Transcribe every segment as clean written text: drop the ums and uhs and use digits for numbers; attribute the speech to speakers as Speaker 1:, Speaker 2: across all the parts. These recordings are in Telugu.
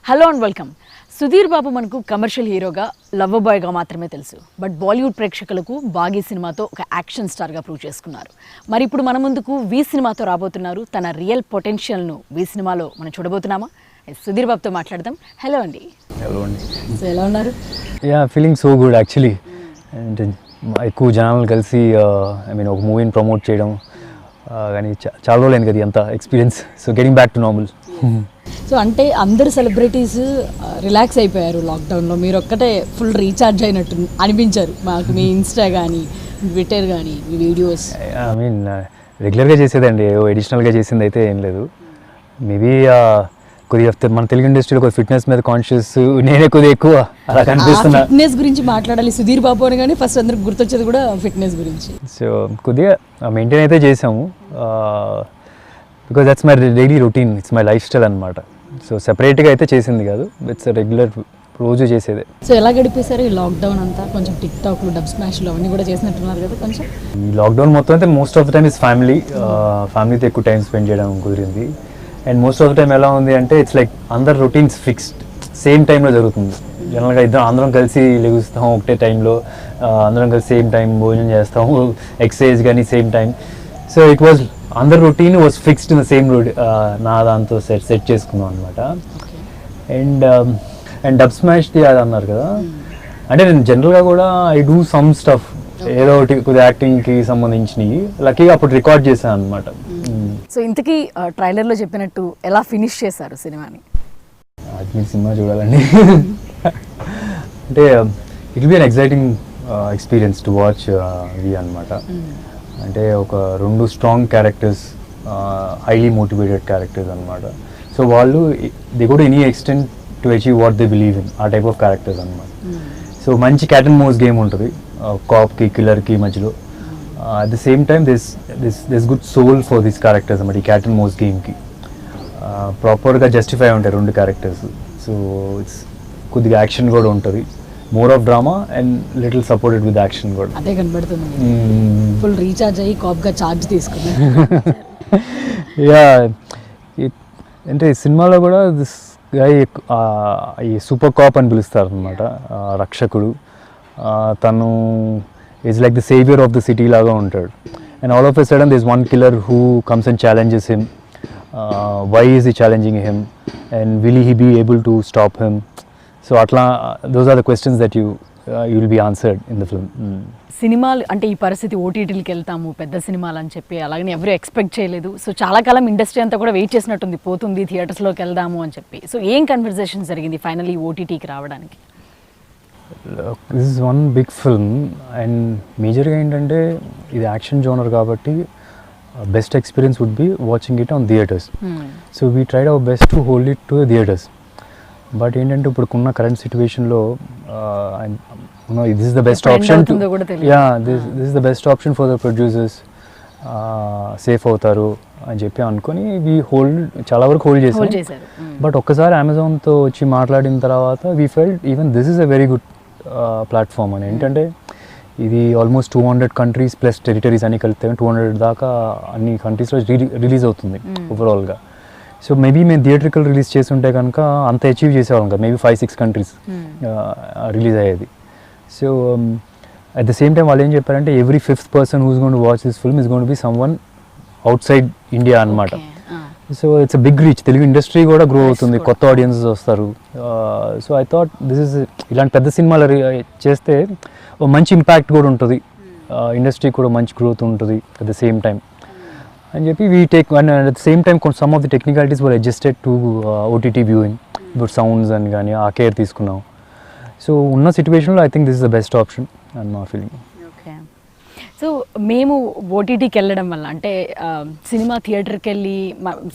Speaker 1: Hello and welcome. Sudheer Babu మనకు కమర్షియల్ హీరోగా లవ్ బాయ్గా మాత్రమే తెలుసు. బట్ బాలీవుడ్ ప్రేక్షకులకు బాగీ సినిమాతో ఒక యాక్షన్ స్టార్గా ప్రూవ్ చేసుకున్నారు. మరి ఇప్పుడు మన ముందుకు వి సినిమాతో రాబోతున్నారు. తన రియల్ పొటెన్షియల్ను వి సినిమాలో మనం చూడబోతున్నామా? సుధీర్ బాబుతో మాట్లాడదాం. హలో అండి.
Speaker 2: హలో అండి.
Speaker 1: సో ఎలా ఉన్నారు?
Speaker 2: Feeling so good actually. అంటే ఎక్కువ జనాలు కలిసి ఒక మూవీని ప్రమోట్ చేయడం కానీ చాలా రోజులైంది కదా అంత experience. So getting back to normal.
Speaker 1: So అంటే అందరు సెలబ్రిటీస్ రిలాక్స్ అయిపోయారు లాక్డౌన్లో, మీరు ఒక్కటే ఫుల్ రీఛార్జ్ అయినట్టు అనిపించారు మాకు. మీ ఇన్స్టా కానీ ట్విట్టర్ కానీ మీ వీడియోస్
Speaker 2: రెగ్యులర్గా చేసేదండి, ఎడిషనల్గా చేసింది అయితే ఏం లేదు. మేబీ కొద్దిగా మన తెలుగు ఇండస్ట్రీలో కొద్దిగా ఫిట్నెస్ మీద కాన్షియస్ నేనే కొద్దిగా ఎక్కువ అలా కనిపిస్తున్నా.
Speaker 1: ఫిట్నెస్ గురించి మాట్లాడాలి సుధీర్ బాబు అని కానీ ఫస్ట్ అందరికి గుర్తొచ్చేది కూడా ఫిట్నెస్ గురించి.
Speaker 2: సో కొద్దిగా మెయింటైన్ అయితే చేసాము, because that's my daily routine, it's my life style అనమాట. సో సెపరేట్గా అయితే చేసింది కాదు, ఇట్స్ రెగ్యులర్ రోజు చేసేదే.
Speaker 1: సో ఎలా గడిపేశారు ఈ లాక్డౌన్ అంతా? కొంచెం టిక్ టాక్లు, డబ్ స్మాష్లు అవన్నీ కూడా చేసినట్టున్నారు కదా కొంచెం.
Speaker 2: ఈ లాక్డౌన్ మొత్తం అయితే most of the time is ఫ్యామిలీతో ఎక్కువ టైం స్పెండ్ చేయడం కుదిరింది. And most of the time ఎలా ఉంది అంటే ఇట్స్ లైక్ అందరు రొటీన్స్ ఫిక్స్డ్, సేమ్ టైంలో జరుగుతుంది. జనరల్గా అందరం కలిసి లెగుస్తాం ఒకటే టైంలో, అందరం కలిసి సేమ్ టైం భోజనం చేస్తాం, ఎక్సర్సైజ్ కానీ same time. So it was under routine was fixed in the same నా దాంతో సెట్ చేసుకున్నాం అనమాట. అండ్ డబ్ స్మాష్ది అది అన్నారు కదా, అంటే నేను జనరల్గా కూడా ఐ డూ సమ్ స్టఫ్, ఏదో ఒకటి కొద్దిగా యాక్టింగ్కి సంబంధించినవి. లక్కీగా అప్పుడు రికార్డ్ చేశాను అనమాట.
Speaker 1: సో ఇంతకీ ట్రైలర్లో చెప్పినట్టు ఎలా ఫినిష్ చేశారు సినిమాని?
Speaker 2: అది మీరు సినిమా చూడాలండి. అంటే it will be an exciting experience to watch we అనమాట. అంటే ఒక రెండు strong characters, highly motivated characters అనమాట. సో వాళ్ళు they go to any extent to achieve what they believe in, ఆ టైప్ ఆఫ్ క్యారెక్టర్స్ అనమాట. సో మంచి క్యాట్ అండ్ మౌస్ గేమ్ ఉంటుంది కాప్కి కిల్లర్కి మధ్యలో. At the same time this good soul for this characters అన్నమాట. ఈ క్యాట్ అండ్ మౌస్ గేమ్కి ప్రాపర్గా జస్టిఫై ఉంటాయి రెండు క్యారెక్టర్స్. సో ఇట్స్ కొద్దిగా యాక్షన్ కూడా ఉంటుంది, more of drama and little supported with action కూడా.
Speaker 1: అదే కనబడుతుంది, ఫుల్ రీఛార్జ్ అయ్యి కాప్గా ఛార్జ్ తీసుకున్నాను.
Speaker 2: అంటే సినిమాలో కూడా దిస్ గై ఈ సూపర్ కాప్ అని పిలుస్తారు అనమాట, రక్షకుడు. తను is like the saviour of the city లాగా ఉంటాడు. And all of a sudden this one killer who comes and challenges him. Why is he challenging him and will he be able to stop him? So అట్లా those are the questions that you will be answered in the film.
Speaker 1: సినిమాలు అంటే ఈ పరిస్థితి, ఓటీటీలకు వెళ్తాము పెద్ద సినిమాలు అని చెప్పి అలాగని ఎవరు ఎక్స్పెక్ట్ చేయలేదు. సో చాలా కాలం ఇండస్ట్రీ అంతా కూడా వెయిట్ చేసినట్టుంది, పోతుంది థియేటర్స్లోకి వెళ్దాము అని చెప్పి. సో ఏం కన్వర్జేషన్ జరిగింది ఫైనల్లీ ఓటీటీకి రావడానికి?
Speaker 2: This is one big film and మేజర్గా ఏంటంటే ఇది యాక్షన్ జోనర్ కాబట్టి best experience would be watching it on theatres. So we tried our best to hold it to theatres. But ఏంటంటే ఇప్పుడున్న కరెంట్ సిచ్యువేషన్లో this is the best option, this is the best option for the producers, safe అవుతారు అని చెప్పి అనుకొని చాలా వరకు హోల్డ్ చేశారు. బట్ ఒక్కసారి అమెజాన్తో వచ్చి మాట్లాడిన తర్వాత we felt even this is a very good platform అని. ఏంటంటే ఇది ఆల్మోస్ట్ 200 కంట్రీస్ ప్లస్ టెరిటరీస్ అన్ని కలిపితే 200 దాకా అన్ని కంట్రీస్లో రిలీజ్ అవుతుంది ఓవరాల్గా. సో మేబీ మేము థియేట్రికల్ రిలీజ్ చేసి ఉంటే కనుక అంత అచీవ్ చేసేవాళ్ళం కదా, మేబీ 5-6 కంట్రీస్ రిలీజ్ అయ్యేది. So at the same time వాళ్ళు ఏం చెప్పారంటే every 5th person who's gone to watch this film is gone to be someone outside India అనమాట. So it's a big reach, Telugu industry కూడా గ్రో అవుతుంది, కొత్త ఆడియన్సెస్ వస్తారు. So I thought this is ఇలాంటి పెద్ద సినిమాలు చేస్తే మంచి ఇంపాక్ట్ కూడా ఉంటుంది, ఇండస్ట్రీ కూడా మంచి గ్రోత్ ఉంటుంది అట్ ద సేమ్ టైం అని చెప్పి we take. And at the same time some of the technicalities were adjusted to OTT viewing, ఇప్పుడు సౌండ్స్ అని కానీ ఆ కేర్ తీసుకున్నాం. సో ఉన్న సిచ్యువేషన్లో I think this is the best option and మా ఫీలింగ్.
Speaker 1: ఓకే. సో మేము ఓటీటీకి వెళ్ళడం వల్ల అంటే సినిమా థియేటర్కి వెళ్ళి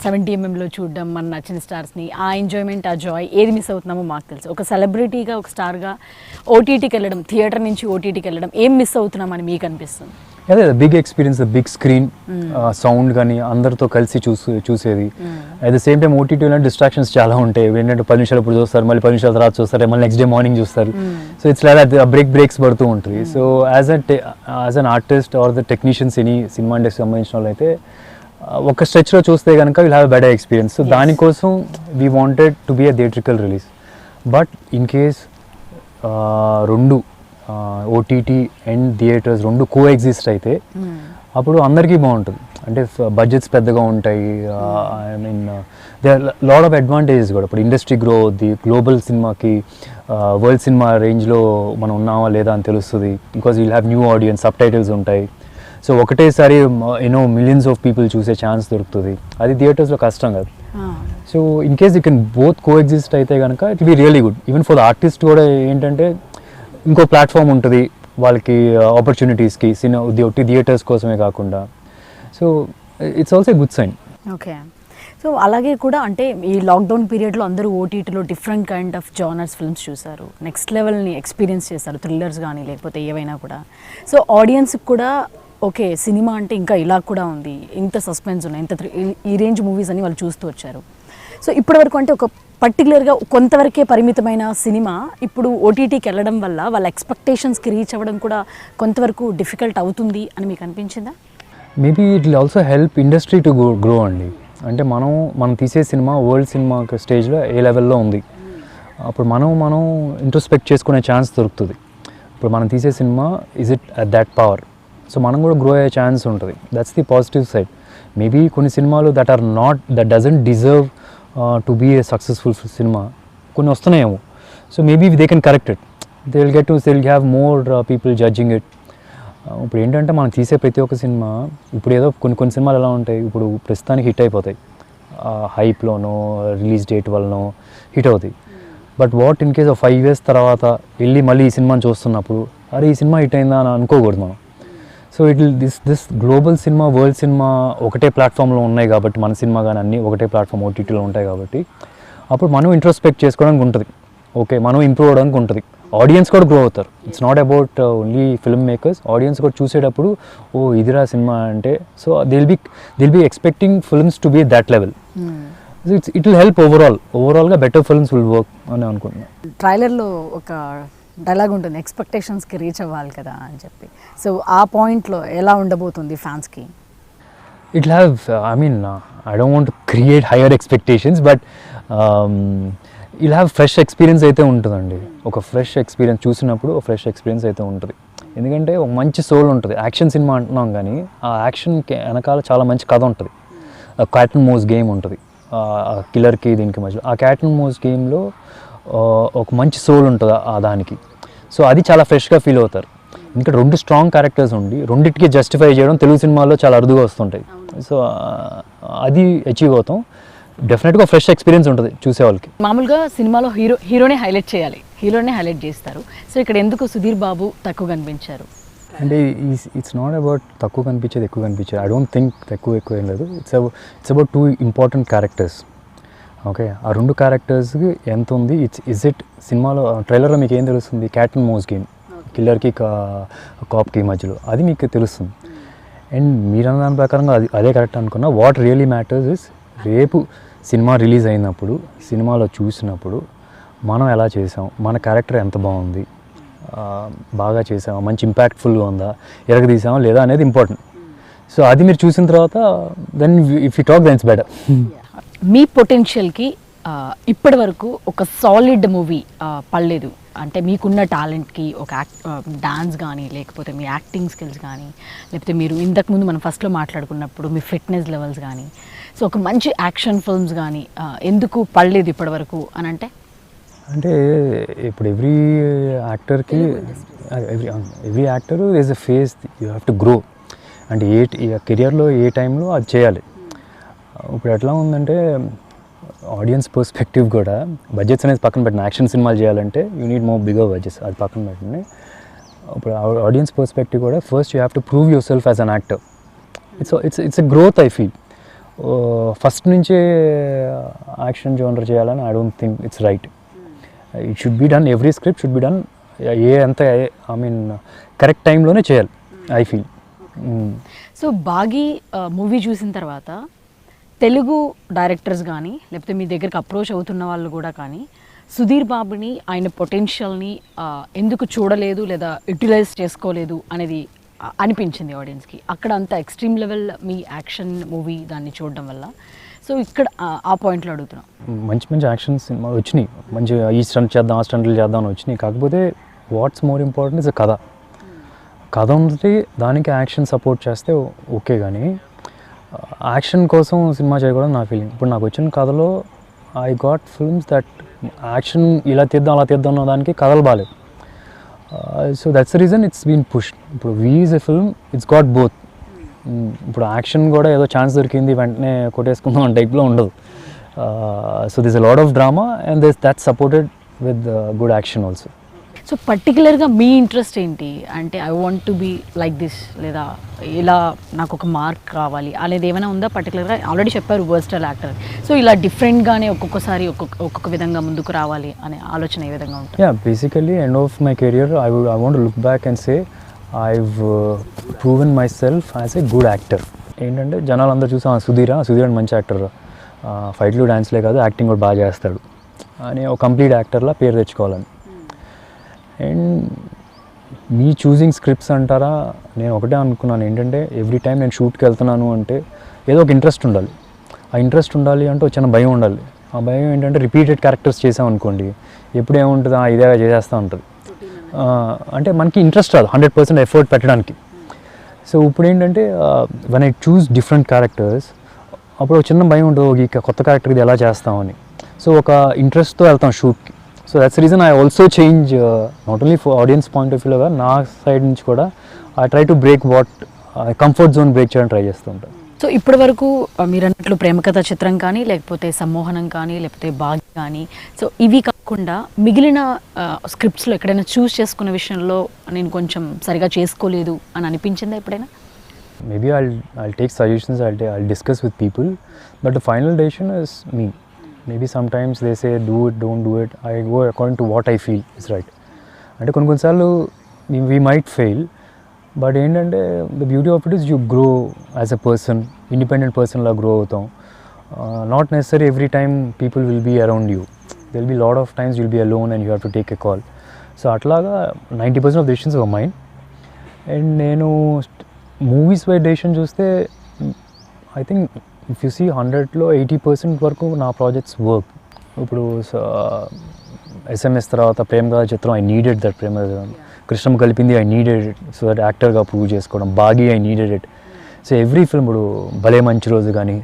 Speaker 1: 70mm చూడడం, మన నచ్చిన స్టార్స్ని, ఆ ఎంజాయ్మెంట్, ఆ జాయ్ ఏది మిస్ అవుతున్నామో మాకు తెలుసు. ఒక సెలబ్రిటీగా, ఒక స్టార్గా ఓటీటీకి వెళ్ళడం, థియేటర్ నుంచి ఓటీటీకి వెళ్ళడం ఏం మిస్ అవుతున్నామని మీకు అనిపిస్తుంది?
Speaker 2: అదే big experience, big screen, sound కానీ అందరితో కలిసి చూసేది. అట్ ద సేమ్ టైం ఓటీటీలో డిస్ట్రాక్షన్స్ చాలా ఉంటాయి. ఏంటంటే 10 నిమిషాలు ఇప్పుడు చూస్తారు, మళ్ళీ 10 నిమిషాల తర్వాత చూస్తారు, మళ్ళీ నెక్స్ట్ డే మార్నింగ్ చూస్తారు. సో ఇట్స్ లైక్ బ్రేక్స్ పడుతూ ఉంటుంది. So as an artist or the technicians any cinema industry సంబంధించిన వాళ్ళు అయితే ఒక స్ట్రెచ్లో చూస్తే కనుక will have better experience. So దానికోసం we wanted to be a theatrical release. But in case రెండు ఓటీటీ అండ్ థియేటర్స్ రెండు కో ఎగ్జిస్ట్ అయితే అప్పుడు అందరికీ బాగుంటుంది. అంటే బడ్జెట్స్ పెద్దగా ఉంటాయి. I mean they are lot of advantages కూడా. ఇప్పుడు ఇండస్ట్రీ గ్రో అవుద్ది, గ్లోబల్ సినిమాకి వరల్డ్ సినిమా రేంజ్లో మనం ఉన్నామా లేదా అని తెలుస్తుంది. Because will have new audience, subtitles ఉంటాయి. సో ఒకటేసారి మిలియన్స్ ఆఫ్ పీపుల్ చూసే ఛాన్స్ దొరుకుతుంది. అది థియేటర్స్లో కష్టం కాదు. So in case you can both coexist అయితే కనుక it be really good. Even for the artist కూడా ఏంటంటే ఇంకో ప్లాట్ఫామ్ ఉంటుంది వాళ్ళకి ఆపర్చునిటీస్కి, థియేటర్స్ కోసమే కాకుండా. So it's also good sign.
Speaker 1: Okay. So అలాగే కూడా అంటే ఈ లాక్డౌన్ పీరియడ్లో అందరూ ఓటీటీలో different kind of genres films చూసారు, నెక్స్ట్ లెవెల్ని ఎక్స్పీరియన్స్ చేశారు, థ్రిల్లర్స్ కానీ లేకపోతే ఏవైనా కూడా. సో ఆడియన్స్కి కూడా ఓకే సినిమా అంటే ఇంకా ఇలా కూడా ఉంది, ఇంత సస్పెన్స్ ఉన్నాయి, ఇంత ఈ రేంజ్ మూవీస్ అని వాళ్ళు చూస్తూ వచ్చారు. సో ఇప్పటివరకు అంటే ఒక పర్టికులర్గా కొంతవరకే పరిమితమైన సినిమా ఇప్పుడు ఓటీటీకి వెళ్ళడం వల్ల వాళ్ళ ఎక్స్పెక్టేషన్స్కి రీచ్ అవ్వడం కూడా కొంతవరకు డిఫికల్ట్ అవుతుంది అని మీకు అనిపించిందా?
Speaker 2: Maybe it will also help industry to grow అండి. అంటే మనం తీసే సినిమా వరల్డ్ సినిమా స్టేజ్లో ఏ లెవెల్లో ఉంది, అప్పుడు మనం ఇంట్రోస్పెక్ట్ చేసుకునే ఛాన్స్ దొరుకుతుంది. ఇప్పుడు మనం తీసే cinema is it at that power? So మనం కూడా గ్రో అయ్యే ఛాన్స్ ఉంటుంది. That's the positive side. Maybe కొన్ని సినిమాలు that doesn't deserve to be a successful cinema కొన్ని వస్తున్నాయేమో. So maybe they can correct it. They will have more people judging it. ఇప్పుడు ఏంటంటే మనం తీసే ప్రతి ఒక్క సినిమా ఇప్పుడు ఏదో కొన్ని సినిమాలు ఎలా ఉంటాయి, ఇప్పుడు ప్రస్తుతానికి హిట్ అయిపోతాయి, హైప్లోనో రిలీజ్ డేట్ వల్లనో హిట్ అవుతాయి. But what in case 5 years తర్వాత వెళ్ళి మళ్ళీ ఈ సినిమాని చూస్తున్నప్పుడు అరే ఈ సినిమా హిట్ అయిందా అని అనుకోకూడదు మనం. So this global cinema, world cinema ఒకటే ప్లాట్ఫామ్లో ఉన్నాయి కాబట్టి, మన సినిమా కానీ అన్నీ ఒకటే ప్లాట్ఫామ్ ఓటీటీలో ఉంటాయి కాబట్టి అప్పుడు మనం ఇంట్రోస్పెక్ట్ చేసుకోవడానికి ఉంటుంది. ఓకే మనం ఇంప్రూవ్ అవ్వడానికి ఉంటుంది. ఆడియన్స్ కూడా గ్రో అవుతారు. It's not about only film makers. Audience కూడా చూసేటప్పుడు ఓ ఇదిరా సినిమా అంటే, so they'll be expecting films to be that level. It will help ఓవరాల్గా బెటర్ ఫిల్మ్స్ విల్ వర్క్ అని అనుకుంటున్నాను.
Speaker 1: ట్రైలర్లో ఒక డైలాగ్ ఉంటుంది, ఎక్స్పెక్టేషన్స్కి రీచ్ అవ్వాలి కదా అని చెప్పి. సో ఆ పాయింట్లో ఎలా ఉండబోతుంది ఫ్యాన్స్కి?
Speaker 2: It have I mean I don't want to create higher expectations, but ఇలా హ్యావ్ ఫ్రెష్ ఎక్స్పీరియన్స్ అయితే ఉంటుందండి. ఒక ఫ్రెష్ ఎక్స్పీరియన్స్ చూసినప్పుడు ఒక ఫ్రెష్ ఎక్స్పీరియన్స్ అయితే ఉంటుంది. ఎందుకంటే ఒక మంచి సోల్ ఉంటుంది. యాక్షన్ సినిమా అంటున్నాం కానీ ఆ యాక్షన్కి వెనకాల చాలా మంచి కథ ఉంటుంది. క్యాట్ అండ్ మౌస్ గేమ్ ఉంటుంది కిల్లర్కి దీనికి మధ్యలో. ఆ క్యాట్ అండ్ మౌస్ గేమ్లో ఒక మంచి సోల్ ఉంటుంది ఆ దానికి. సో అది చాలా ఫ్రెష్గా ఫీల్ అవుతారు. ఇంకా 2 స్ట్రాంగ్ క్యారెక్టర్స్ ఉండి రెండింటికి జస్టిఫై చేయడం తెలుగు సినిమాల్లో చాలా అరుదుగా వస్తుంటాయి. సో అది అచీవ్ అవుతాం. డెఫినెట్గా ఫ్రెష్ ఎక్స్పీరియన్స్ ఉంటుంది చూసే వాళ్ళకి.
Speaker 1: మామూలుగా సినిమాలో హీరోనే హైలైట్ చేయాలి, హీరోనే హైలైట్ చేస్తారు. సో ఇక్కడ ఎందుకు సుధీర్ బాబు తక్కువ కనిపించారు?
Speaker 2: అంటే ఇట్స్ నాట్ అబౌట్ తక్కువ కనిపించేది ఎక్కువ కనిపించేది. ఐ డోంట్ థింక్ ఎక్కువ ఏం లేదు. It's about 2 important characters. Okay ఆ 2 క్యారెక్టర్స్కి ఎంత ఉంది, ఇస్ ఇట్ సినిమాలో ట్రైలర్లో మీకు ఏం తెలుస్తుంది? క్యాట్ అండ్ మౌస్ గేమ్, కిల్లర్కి కాప్కి మధ్యలో అది మీకు తెలుస్తుంది. అండ్ మీరు అన్న దాని ప్రకారంగా అదే కరెక్ట్ అనుకున్నా. వాట్ రియలీ మ్యాటర్స్ ఇస్ రేపు సినిమా రిలీజ్ అయినప్పుడు, సినిమాలో చూసినప్పుడు మనం ఎలా చేసాం, మన క్యారెక్టర్ ఎంత బాగుంది, బాగా చేసామా, మంచి ఇంపాక్ట్ఫుల్గా ఉందా, ఎరగదీసామా లేదా అనేది ఇంపార్టెంట్. సో అది మీరు చూసిన తర్వాత then if you talk then it's better.
Speaker 1: మీ పొటెన్షియల్కి ఇప్పటి వరకు ఒక సాలిడ్ మూవీ పడలేదు అంటే మీకున్న టాలెంట్కి ఒక డాన్స్ కానీ లేకపోతే మీ యాక్టింగ్ స్కిల్స్ కానీ లేకపోతే మీరు ఇంతకుముందు మనం ఫస్ట్లో మాట్లాడుకున్నప్పుడు మీ ఫిట్నెస్ లెవెల్స్ కానీ, సో ఒక మంచి యాక్షన్ ఫిల్మ్స్ కానీ ఎందుకు పడలేదు ఇప్పటి వరకు అని అంటే
Speaker 2: ఇప్పుడు every actor is a face you have to grow. అంటే కెరియర్లో ఏ టైంలో అది చేయాలి. ఇప్పుడు ఎట్లా ఉందంటే ఆడియన్స్ పర్స్పెక్టివ్ కూడా, బడ్జెట్స్ అనేది పక్కన పెట్టిన, యాక్షన్ సినిమాలు చేయాలంటే you need more bigger budgets, అది పక్కన పెట్టండి. ఇప్పుడు ఆడియన్స్ పర్స్పెక్టివ్ కూడా first you have to prove your self as an actor. It's a growth I feel. First నుంచే యాక్షన్ జోనర్ చేయాలని I don't think it's right. It should be done, every script should be done I mean correct టైంలోనే చేయాలి I feel.
Speaker 1: So Baaghi movie చూసిన తర్వాత తెలుగు డైరెక్టర్స్ కానీ లేకపోతే మీ దగ్గరికి అప్రోచ్ అవుతున్న వాళ్ళు కూడా కానీ సుధీర్ బాబుని ఆయన పొటెన్షియల్ని ఎందుకు చూడలేదు లేదా యూటిలైజ్ చేసుకోలేదు అనేది అనిపించింది ఆడియన్స్కి. అక్కడ అంత ఎక్స్ట్రీమ్ లెవెల్ మీ యాక్షన్ మూవీ దాన్ని చూడడం వల్ల. సో ఇక్కడ ఆ పాయింట్లో అడుగుతున్నాం.
Speaker 2: మంచి మంచి యాక్షన్ సినిమాలు వచ్చినాయి, మంచి ఈ స్టంట్ చేద్దాం ఆ స్టంట్లు చేద్దాం అని వచ్చినాయి. కాకపోతే వాట్స్ మోర్ ఇంపార్టెంట్ ఇస్ కథ. కథ ఉంది, దానికి యాక్షన్ సపోర్ట్ చేస్తే ఓకే. కానీ యాక్షన్ కోసం సినిమా చేయకూడదు నా ఫీలింగ్. ఇప్పుడు నాకు వచ్చిన కథలో I got films that action ఇలా తీద్దాం అలా తీద్దాం అన్న దానికి కథలు బాగాలేవు. So that's the reason it's been push. ఇప్పుడు we is a film, it's got both. ఇప్పుడు యాక్షన్ కూడా ఏదో ఛాన్స్ దొరికింది వెంటనే కొట్టేసుకుందాం అనే టైప్లో ఉండదు. So this a lot of drama and that's supported with good action also.
Speaker 1: So పర్టికులర్గా మీ ఇంట్రెస్ట్ ఏంటి? అంటే I want to be like this, లేదా ఇలా నాకు ఒక మార్క్ రావాలి అనేది ఏమైనా ఉందా పర్టికులర్గా? ఆల్రెడీ చెప్పారు వర్స్టైల్ యాక్టర్. సో ఇలా డిఫరెంట్గానే ఒక్కొక్కసారి ఒక్కొక్క విధంగా ముందుకు రావాలి అనే ఆలోచన ఏ విధంగా ఉంటుంది?
Speaker 2: Yeah, basically end of my career I want to look back and say I've proven myself as a good actor. ఏంటంటే జనాలు అందరూ చూసి సుధీర్ అని మంచి యాక్టర్, ఫైట్లు డాన్స్లే కాదు యాక్టింగ్ కూడా బాగా చేస్తాడు అని ఒక కంప్లీట్ యాక్టర్లా పేరు తెచ్చుకోవాలని. అండ్ మీ చూసింగ్ స్క్రిప్ట్స్ అంటారా, నేను ఒకటే అనుకున్నాను ఏంటంటే ఎవ్రీ టైం నేను షూట్కి వెళ్తున్నాను అంటే ఏదో ఒక ఇంట్రెస్ట్ ఉండాలి. ఆ ఇంట్రెస్ట్ ఉండాలి అంటే ఒక చిన్న భయం ఉండాలి. ఆ భయం ఏంటంటే రిపీటెడ్ క్యారెక్టర్స్ చేసామనుకోండి ఎప్పుడు ఏముంటుంది, ఇదే చేస్తూ ఉంటుంది. అంటే మనకి ఇంట్రెస్ట్ రాదు 100% ఎఫర్ట్ పెట్టడానికి. సో ఇప్పుడు ఏంటంటే one I choose different characters అప్పుడు ఒక చిన్న భయం ఉంటుంది, ఈ కొత్త క్యారెక్టర్ ఇది ఎలా చేస్తామని. సో ఒక ఇంట్రెస్ట్తో వెళ్తాం షూట్కి. So that's reason I also change not only for audience point of వ్యూలో, నా సైడ్ నుంచి కూడా I try to break comfort zone break చేయడానికి ట్రై చేస్తూ ఉంటాను.
Speaker 1: సో ఇప్పటి వరకు మీరు అన్నట్లు ప్రేమకథ చిత్రం కానీ, లేకపోతే సమ్మోహనం కానీ, లేకపోతే భాగ్య కానీ, సో ఇవి కాకుండా మిగిలిన స్క్రిప్ట్స్లో ఎక్కడైనా చూస్ చేసుకునే విషయంలో నేను కొంచెం సరిగా చేసుకోలేదు అని అనిపించిందా ఎప్పుడైనా?
Speaker 2: Maybe I'll take suggestions, I'll discuss with people, but the final decision is me. Maybe sometimes they say do it, don't do it. I go according to what I feel is right. అంటే కొన్నిసార్లు we might fail, but ఏంటంటే the beauty of it is you grow as a person, independent person law grow అవుతాం. Not necessarily every time people will be around you. There will be a lot of times you'll be alone and you have to take a call. So అట్లాగా 90% of the decisions were mine. And నేను మూవీస్ బై డెసిషన్ చూస్తే I think if you see 100లో 80% వరకు నా ప్రాజెక్ట్స్ వర్క్. ఇప్పుడు SMS తర్వాత ప్రేమకథ చిత్రం ఐ నీడెడ్ దట్, ప్రేమకథ కృష్ణం కలిపింది I needed it so that యాక్టర్గా ప్రూవ్ చేసుకోవడం, Baaghi I needed it. So every film ఇప్పుడు భలే మంచి రోజు కానీ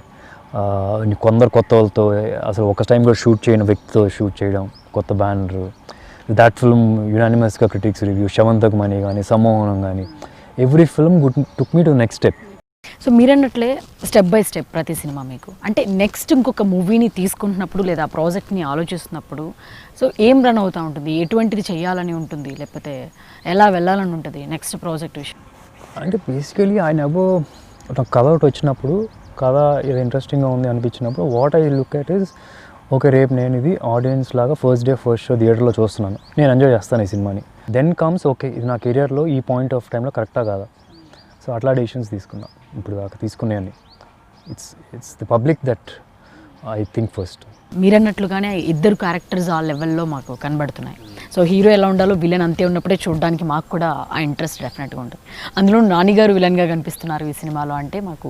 Speaker 2: కొందరు కొత్త వాళ్ళతో అసలు ఒక టైం కూడా షూట్ చేయని వ్యక్తితో షూట్ చేయడం, కొత్త బ్యానర్, దాట్ ఫిల్మ్ యునానిమస్గా క్రిటిక్స్ రివ్యూ, శవంతకు మనీ కానీ, సమ్మోహనం కానీ, every film took me to next step.
Speaker 1: So మీరన్నట్లే స్టెప్ బై స్టెప్ ప్రతి సినిమా మీకు అంటే నెక్స్ట్ ఇంకొక మూవీని తీసుకుంటున్నప్పుడు లేదా ప్రాజెక్ట్ని ఆలోచిస్తున్నప్పుడు సో ఏం రన్ అవుతూ ఉంటుంది, ఎటువంటిది చేయాలని ఉంటుంది, లేకపోతే ఎలా వెళ్ళాలని ఉంటుంది నెక్స్ట్ ప్రాజెక్ట్ విషయం?
Speaker 2: అంటే బేసికలీ ఆయన ఒక కథ ఒకటి వచ్చినప్పుడు, కథ ఇది ఇంట్రెస్టింగ్గా ఉంది అనిపించినప్పుడు what I look at is okay రేపు నేను ఇది ఆడియన్స్ లాగా ఫస్ట్ డే ఫస్ట్ షో థియేటర్లో చూస్తున్నాను, నేను ఎంజాయ్ చేస్తాను ఈ సినిమాని. దెన్ కమ్స్ ఓకే ఇది నా కెరియర్లో ఈ పాయింట్ ఆఫ్ టైంలో కరెక్టా కాదా. సో అట్లా డెసిషన్స్ తీసుకున్నా ఇప్పుడు దాకా తీసుకున్నాయని. It's the public that I think first.
Speaker 1: మీరన్నట్లుగానే ఇద్దరు క్యారెక్టర్స్ ఆ లెవెల్లో మాకు కనబడుతున్నాయి. సో హీరో ఎలా ఉండాలో విలన్ అంతే ఉన్నప్పుడే చూడడానికి మాకు కూడా ఆ ఇంట్రెస్ట్ డెఫినెట్గా ఉంటుంది. అందులో నాని గారు విలన్గా కనిపిస్తున్నారు ఈ సినిమాలో అంటే మాకు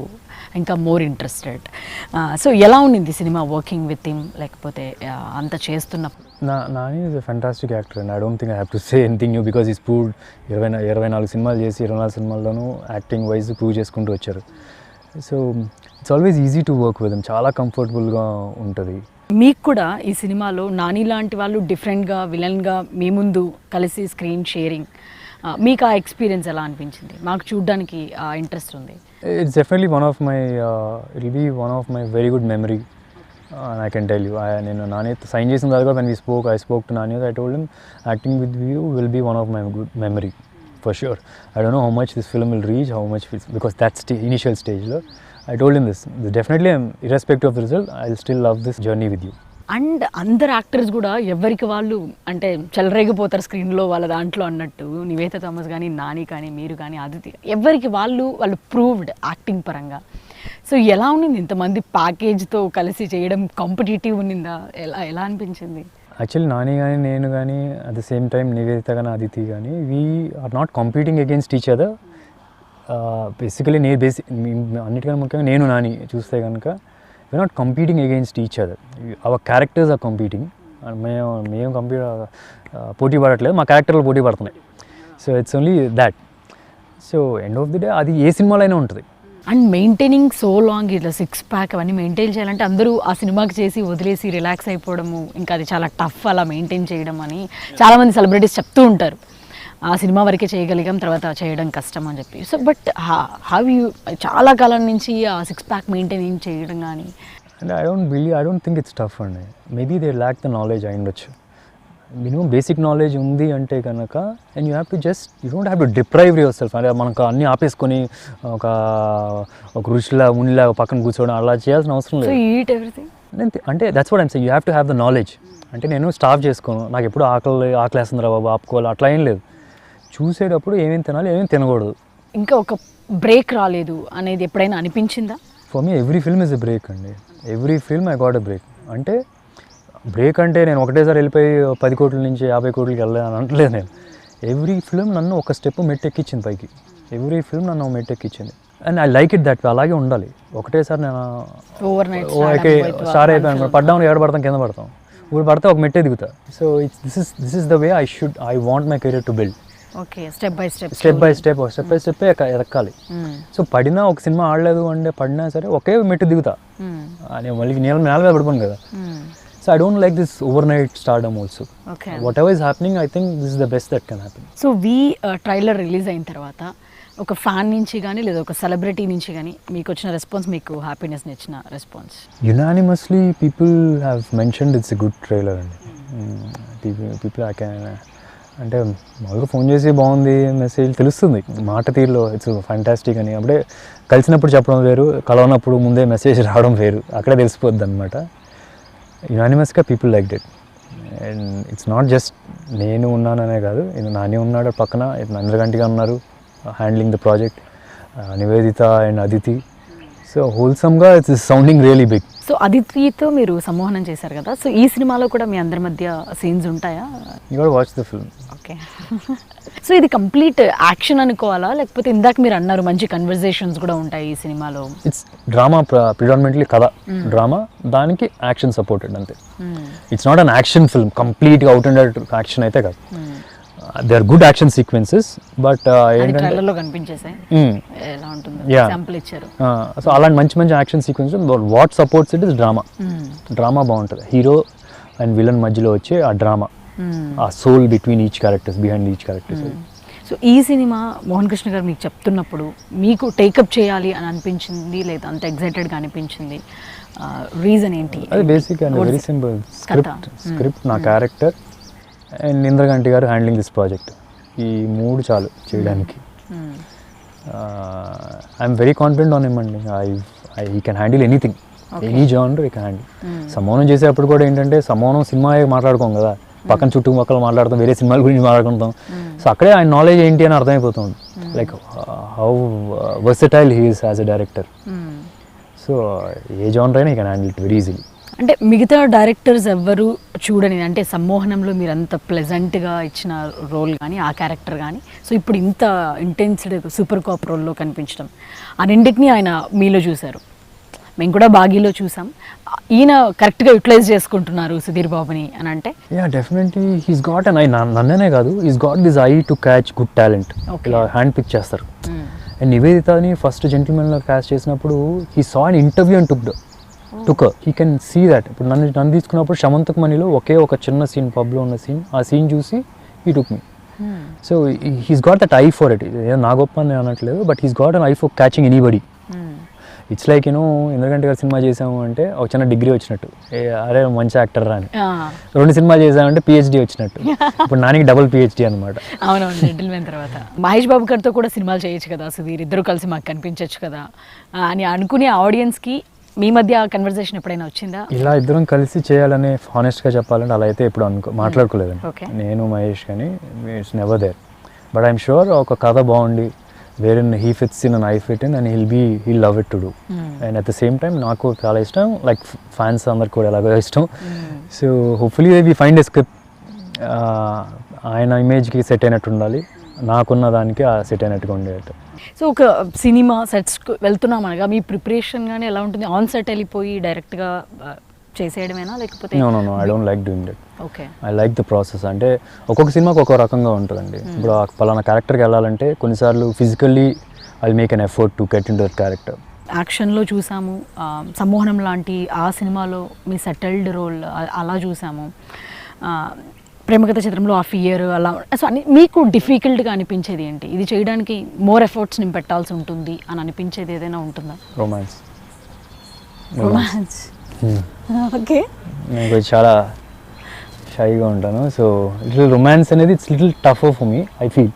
Speaker 1: ఇంకా మోర్ ఇంట్రెస్టెడ్. సో ఎలా ఉండింది సినిమా వర్కింగ్ విత్ హిమ్, లేకపోతే అంత చేస్తున్నప్పుడు?
Speaker 2: Nani is a fantastic actor and I don't think I have to say anything new because is proved 24 సినిమాలు చేసి 24 సినిమాల్లోనూ యాక్టింగ్ వైజ్ ప్రూవ్ చేసుకుంటూ వచ్చారు. So it's always easy to work with him, చాలా కంఫర్టబుల్గా ఉంటుంది.
Speaker 1: మీకు కూడా ఈ సినిమాలో నాని లాంటి వాళ్ళు డిఫరెంట్గా విలన్గా మీ ముందు కలిసి స్క్రీన్ షేరింగ్, మీకు ఆ ఎక్స్పీరియన్స్ ఎలా అనిపించింది? మాకు చూడడానికి ఇంట్రెస్ట్ ఉంది.
Speaker 2: It's definitely one of my, it'll be one of my very good memory, and I can tell you. నేను నాని సైన్ చేసిన తర్వాత when I spoke to Nani, I told him acting with you will be one of my good memory for sure. I don't know how much this film will reach, how much because that's the initial stage. I told him this definitely, irrespective of the result, I'll still love this journey with you.
Speaker 1: And అందరు యాక్టర్స్ కూడా ఎవరికి వాళ్ళు అంటే చెలరేగిపోతారు స్క్రీన్లో వాళ్ళ దాంట్లో అన్నట్టు. నివేత థామస్ కానీ, నాని కానీ, మీరు కానీ, ఆదిత్య, ఎవరికి వాళ్ళు ప్రూవ్డ్ యాక్టింగ్ పరంగా. సో ఎలా ఉండింది ఇంతమంది ప్యాకేజ్తో కలిసి చేయడం? కాంపిటేటివ్ ఉన్నిందా? ఎలా అనిపించింది?
Speaker 2: యాక్చువల్లీ నాని కానీ నేను కానీ at the same time Niveditha కానీ ఆదిత్య కానీ we are not competing against each other. Basically అన్నిటికన్నా ముఖ్యంగా నేను నాని చూస్తే కనుక we are not competing against each other, our characters are competing. మేము పోటీ పడట్లేదు, మా క్యారెక్టర్లు పోటీ పడుతున్నాయి. So it's only that. So end of the day అది ఏ సినిమాలో అయినా ఉంటుంది.
Speaker 1: అండ్ మెయింటైనింగ్ సో లాంగ్ ఇట్లా 6 ప్యాక్ అవన్నీ మెయింటైన్ చేయాలంటే అందరూ ఆ సినిమాకి చేసి వదిలేసి రిలాక్స్ అయిపోవడము, ఇంకా అది చాలా టఫ్ అలా మెయింటైన్ చేయడం అని చాలామంది సెలబ్రిటీస్ చెప్తూ ఉంటారు. ఆ సినిమా వరకే చేయగలిగాం, తర్వాత చేయడం కష్టం అని చెప్పి. సో బట్ హౌ యూ చాలా కాలం నుంచి ఆ 6 ప్యాక్ మెయింటైన్ చేయడం కానీ?
Speaker 2: And I don't think it's tough అండి. Maybe they lack the knowledge అయి ఉండొచ్చు. మినిమం బేసిక్ నాలెడ్జ్ ఉంది అంటే కనుక, and you don't have to deprive yourself. అంటే మనకు అన్నీ ఆపేసుకొని ఒక ఋషిలా మునిలా పక్కన కూర్చోవడం అలా చేయాల్సిన అవసరం లేదు.
Speaker 1: ఈట్ ఎవ్రీథింగ్
Speaker 2: అంటే that's what I'm saying, you have to have the knowledge. అంటే నేను స్టాప్ చేసుకోను, నాకు ఎప్పుడు ఆకలేస్తుందిరా బాబు ఆపుకోవాలి అట్లా ఏం లేదు. చూసేటప్పుడు ఏమేమి తినాలి ఏమేమి తినకూడదు.
Speaker 1: ఇంకా ఒక బ్రేక్ రాలేదు అనేది ఎప్పుడైనా అనిపించిందా?
Speaker 2: For me every film is a break అండి. Every film I got a break. అంటే బ్రేక్ అంటే నేను ఒకటేసారి వెళ్ళిపోయి 10 కోట్ల నుంచి 50 కోట్లకి వెళ్ళాను అనట్లేదు నేను. ఎవ్రీ ఫిల్మ్ నన్ను ఒక స్టెప్ మెట్టెక్కించింది పైకి. ఎవ్రీ ఫిల్మ్ నన్ను మెట్టెక్కించింది. And I like it that way. అలాగే ఉండాలి. ఒకటేసారి నేను స్టార్ అయిపోయాను, పడ్డాము ఏడ పడతాం కింద పడతాం, ఇప్పుడు పడితే ఒక మెట్టే దిగుతా. So this is the way I want my career to build.
Speaker 1: Step by step
Speaker 2: ఎదక్కాలి. సో పడినా ఒక సినిమా ఆడలేదు అంటే పడినా సరే ఒకే మెట్టు దిగుతా, నేను మళ్ళీ నేల మీద పడిపోను కదా. So I don't like this overnight stardom also.
Speaker 1: Okay.
Speaker 2: Whatever is happening, I think this is the best that can happen.
Speaker 1: So trailer release అయిన తర్వాత ఒక ఫ్యాన్ నుంచి కానీ లేదా ఒక సెలబ్రిటీ నుంచి కానీ మీకు వచ్చిన రెస్పాన్స్, మీకు హ్యాపీనెస్ని ఇచ్చిన response?
Speaker 2: Unanimously people have mentioned it's a good trailer అండి. people అంటే మామూలుగా ఫోన్ చేసి బాగుంది మెసేజ్ తెలుస్తుంది మాట తీరులో, ఇట్స్ ఫ్యాంటాస్టిక్ అని. అప్పుడే కలిసినప్పుడు చెప్పడం వేరు, కలవనప్పుడు ముందే మెసేజ్ రావడం వేరు, అక్కడే తెలిసిపోద్ది అనమాట. యునానిమస్గా people like it. And it's not just నేను ఉన్నాననే కాదు, ఇది నాని ఉన్నాడు పక్కన, అందరికంటిగా ఉన్నారు handling the project, Nivedita and Aditi. So హోల్సమ్గా it's sounding really big.
Speaker 1: So అదితితో మీరు సంమోహనం చేశారు కదా, సో ఈ సినిమాలో కూడా మీ అందరి మధ్య సీన్స్ ఉంటాయా?
Speaker 2: You got watch the film.
Speaker 1: Okay. So ఇది కంప్లీట్ యాక్షన్ అనుకోవాలా, లేకపోతే ఇందాక మీరు అన్నారు మంచి కన్వర్జేషన్స్ కూడా ఉంటాయి ఈ సినిమాలో?
Speaker 2: ఇట్స్ డ్రామా, ప్రిడామినెంట్లీ కథ డ్రామా, దానికి యాక్షన్ సపోర్టెడ్ అంతే. It's not an action film, కంప్లీట్గా అవుట్ అండ్ అవుట్ యాక్షన్ అయితే కాదు. They are good action sequences, but
Speaker 1: ట్రైలర్లో కనిపించేసాయి ఎలా ఉంటుంది ఎగ్జాంపుల్ ఇచ్చారు.
Speaker 2: సో అలాంటి మంచి మంచి action sequence, what supports it is drama. Drama బాగుంటుంది, హీరో అండ్ విలన్ మధ్యలో వచ్చే ఆ డ్రామా, ఆ soul between each characters, behind each characters.
Speaker 1: So ఈ సినిమా మోహన్ కృష్ణ గారు మీకు చెప్తున్నప్పుడు మీకు టేకప్ చేయాలి అని అనిపించింది లేదా అంత ఎగ్జైటెడ్గా అనిపించింది, రీజన్ ఏంటి?
Speaker 2: అది basic and very simple, script, నా క్యారెక్టర్ అండ్ ఇంద్రగంటి గారు హ్యాండ్లింగ్ దిస్ ప్రాజెక్ట్, ఈ 3 చాలు చేయడానికి. I'm very confident on him అండి. He can handle anything, any genre he can handle. Sammohanam చేసేటప్పుడు కూడా ఏంటంటే, సమోహనం సినిమా మాట్లాడుకోం కదా, పక్కన చుట్టుపక్కల మాట్లాడతాం, వేరే సినిమాల గురించి మాట్లాడుకుంటాం. సో అక్కడే ఆయన నాలెడ్జ్ ఏంటి అని అర్థమైపోతుంది, like how versatile he is as a director. So ఏ జానర్ అయినా he can handle it very easily.
Speaker 1: అంటే మిగతా డైరెక్టర్స్ ఎవ్వరు చూడని, అంటే సమ్మోహనంలో మీరు అంత ప్లెజెంట్గా ఇచ్చిన రోల్ కానీ ఆ క్యారెక్టర్ కానీ, సో ఇప్పుడు ఇంత ఇంటెన్స్డ్ సూపర్ కాప్ రోల్లో కనిపించడం, ఆ రెండింటినీ ఆయన మీలో చూశారు. మేము కూడా బాగీలో చూసాం. ఈయన కరెక్ట్గా యూటిలైజ్ చేసుకుంటున్నారు సుధీర్ బాబుని అని అంటే?
Speaker 2: Yeah definitely he's got an eye, నన్ననే కాదు, he's got this eye to catch good talent. ఇలా హ్యాండ్ పిక్ చేస్తారు. అండ్ నివేదితని ఫస్ట్ జెంటిల్మెన్లో క్యాచ్ చేసినప్పుడు he saw an interview and took he can see that. ఇప్పుడు నన్ను తీసుకున్నప్పుడు శమంతక్ మనీలో ఒకే ఒక చిన్న సీన్, పబ్లో ఉన్న సీన్, ఆ సీన్ చూసి he took me. So he's got that I for it. నా గొప్ప అని అనట్లేదు, but he's got an I for catching anybody. It's like Indraganti గారు సినిమా చేసాము అంటే ఒక చిన్న డిగ్రీ వచ్చినట్టు, అరే మంచి యాక్టర్ రా అని. 2 సినిమాలు చేసామంటే పిహెచ్డి వచ్చినట్టు. ఇప్పుడు నానికి డబుల్ పిహెచ్డి అనమాట.
Speaker 1: అవునవును, జెంటిల్మెన్ తర్వాత మహేష్ బాబు గారితో కూడా సినిమాలు చేయొచ్చు కదా సుధీర్, ఇద్దరు కలిసి మాకు కనిపించవచ్చు కదా అని అనుకునే ఆడియన్స్కి మీ మధ్య కన్వర్సేషన్ ఎప్పుడైనా వచ్చిందా? ఇలా
Speaker 2: ఇద్దరం కలిసి చేయాలని హానెస్ట్గా చెప్పాలంటే అలా అయితే ఎప్పుడు మాట్లాడుకోలేదండి నేను మహేష్, కానీ it's never there. But I'm sure ఒక కథ బాగుండి wherein he fits in and I fit in and he'll love it to do. And at the same time నాకు చాలా ఇష్టం, లైక్ ఫ్యాన్స్ అందరికి కూడా ఎలాగో ఇష్టం. So hopefully we find a script ఆయన ఇమేజ్కి సెట్ అయినట్టు ఉండాలి, నాకున్న దానికి ఆ సెట్ అయినట్టుగా ఉండేది.
Speaker 1: సో ఒక సినిమా సెట్స్కి వెళ్తున్నాం అనగా మీ ప్రిపరేషన్ కానీ ఎలా ఉంటుంది? ఆన్ సెట్ వెళ్ళిపోయి డైరెక్ట్గా చేసేయడమేనా లేకపోతే?
Speaker 2: No I don't like doing it.
Speaker 1: Okay.
Speaker 2: I like the process. అంటే ఒక్కొక్క సినిమాకి ఒక్కో రకంగా ఉంటుందండి. ఇప్పుడు ఆ పలానా క్యారెక్టర్కి వెళ్ళాలంటే కొన్నిసార్లు physically I make an effort to get into that character.
Speaker 1: యాక్షన్లో చూసాము, సమ్మోహనం లాంటి ఆ సినిమాలో మీ సెటిల్డ్ రోల్ అలా చూసాము, ప్రేమకథ చిత్రంలో ఆ ఫియర్ అలా. సో అని మీకు డిఫికల్ట్గా అనిపించేది ఏంటి? ఇది చేయడానికి మోర్ ఎఫర్ట్స్ నేను పెట్టాల్సి ఉంటుంది అని అనిపించేది ఏదైనా ఉంటుందా?
Speaker 2: రొమాన్స్.
Speaker 1: ఓకే.
Speaker 2: నేను కొంచెం చాలా షైగా ఉంటాను. సో లిటిల్ రొమాన్స్ అనేది it's little tough for me. I feel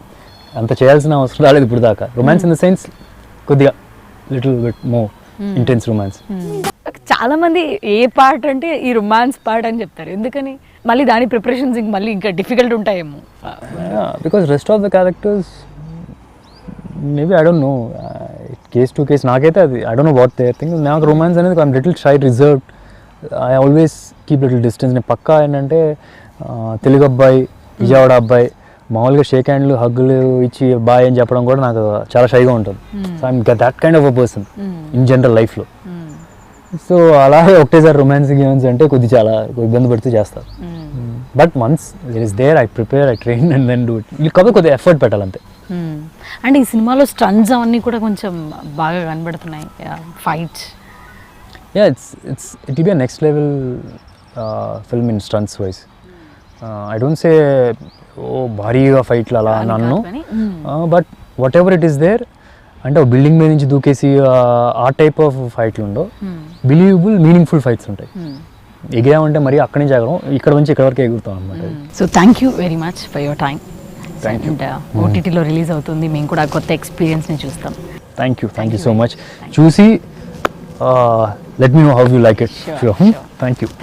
Speaker 2: అంత చేయాల్సిన అవసరం రాలేదు ఇప్పుడు దాకా. రొమాన్స్ ఇన్ ద సెన్స్ కొద్దిగా little bit more intense romance.
Speaker 1: చాలా మంది ఏ పార్ట్ అంటే ఈ రొమాన్స్ పార్ట్ అని చెప్తారు. ఎందుకని? మళ్ళీ దాని ప్రిపరేషన్స్ మళ్ళీ ఇంకా డిఫికల్ట్ ఉంటాయేమో.
Speaker 2: Because rest of the characters maybe I don't know, case to case. నాకైతే అది I don't know what they thing. నాకు రొమాన్స్ అనేది I'm little shy, reserved. I always keep little distance. నేను పక్కా ఏంటంటే తెలుగు అబ్బాయి, విజయవాడ అబ్బాయి, మామూలుగా షేక్ హ్యాండ్లు హగ్గులు ఇచ్చి బాయ్ అని చెప్పడం కూడా నాకు చాలా షైగా ఉంటుంది. So I'm that kind of a person in general లైఫ్లో. సో అలాగే ఒకటేసారి రొమాన్సింగ్ ఈవెంట్స్ అంటే చాలా ఇబ్బంది పడుతూ చేస్తారు. But once it is there, I prepare, I train and then do it. కాబట్టి కొద్దిగా ఎఫర్ట్ పెట్టాలంతే.
Speaker 1: అండ్ ఈ సినిమాలో స్టంట్స్ అవన్నీ కూడా కొంచెం బాగా కనబడుతున్నాయి, fights.
Speaker 2: Yeah, it will be a next level film in stunts wise. I don't say ఓ భారీగా ఫైట్లు అలా అన్నాను, but whatever it is there. అంటే ఒక బిల్డింగ్ మీద నుంచి దూకేసి ఆ టైప్ ఆఫ్ ఫైట్లు ఉండవు, బిలీవబుల్ మీనింగ్ఫుల్ ఫైట్స్ ఉంటాయి. ఎగిరామంటే మరి అక్కడి నుంచి ఎగరం, ఇక్కడ నుంచి ఇక్కడ వరకు ఎగురుతాం అనమాట.
Speaker 1: So thank you very much for your time.
Speaker 2: Thank you.
Speaker 1: ఓటీటీలో రిలీజ్ అవుతుంది, మేము కూడా కొత్త ఎక్స్పీరియన్స్ని చూస్తాం.
Speaker 2: Thank you so much. చూసి let me know how you like it. Thank you.